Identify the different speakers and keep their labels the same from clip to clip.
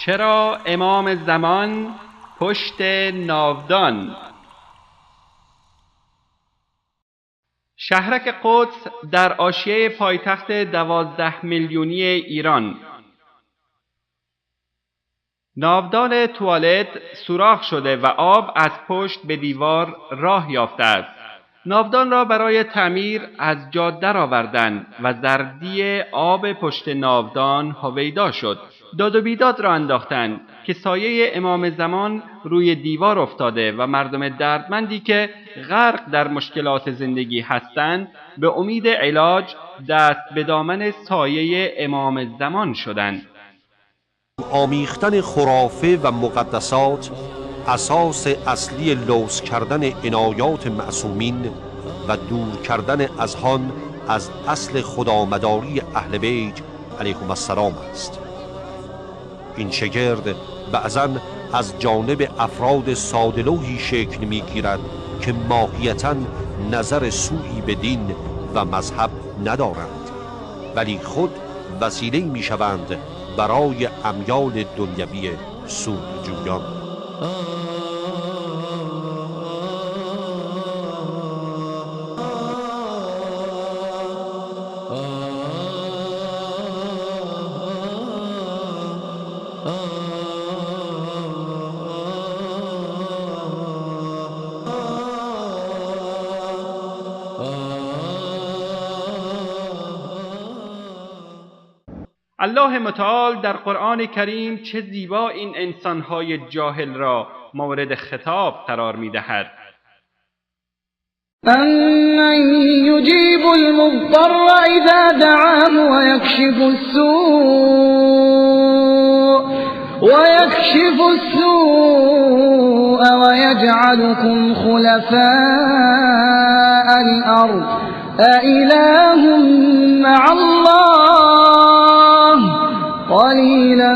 Speaker 1: چرا امام زمان پشت ناودان؟ شهرک قدس در حاشیه پایتخت 12 میلیونی ایران. ناودان توالت سوراخ شده و آب از پشت به دیوار راه یافته است. ناودان را برای تعمیر از جاده آوردند و زردی آب پشت ناودان هویدا شد. داد و بیداد را انداختند که سایه امام زمان روی دیوار افتاده و مردم دردمندی که غرق در مشکلات زندگی هستند به امید علاج دست به دامن سایه امام زمان شدند.
Speaker 2: آمیختن خرافه و مقدسات اساس اصلی لوث کردن عنایات معصومین و دور کردن اذهان از اصل خدامداری اهل بیت علیهم السلام است. این شگرد بعضاً از جانب افراد ساده‌لوحی شکل می‌گیرد که ماهیتاً نظر سوئی به دین و مذهب ندارند، ولی خود وسیله‌ای می‌شوند برای امیال دنیوی سودجویان.
Speaker 1: الله متعال در قرآن کریم چه زیبا این انسانهای جاهل را مورد خطاب قرار می‌دهد.
Speaker 3: أَمَّن يُجِيبُ الْمُضْطَرَّ إِذَا دَعَاهُ وَيَكْشِفُ السُّوءَ وَيَجْعَلُكُمْ خُلَفَاءَ الْأَرْضِ أَإِلَٰهٌ مَّعَ اللَّهِ قَلِيلًا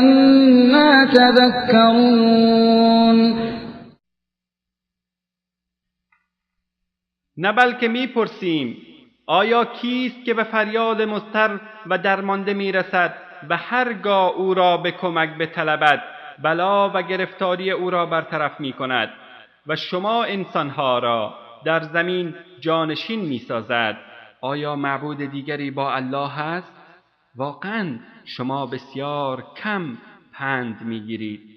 Speaker 3: مَّا تَذَكَّرُونَ.
Speaker 1: نه بلکه می‌پرسیم آیا کیست که به فریاد مضطر و درمانده می‌رسد و هرگاه او را به کمک بطلبد بلا و گرفتاری او را برطرف می‌کند و شما انسانها را در زمین جانشین می‌سازد؟ آیا معبود دیگری با الله هست؟ واقعاً شما بسیار کم پند می‌گیرید.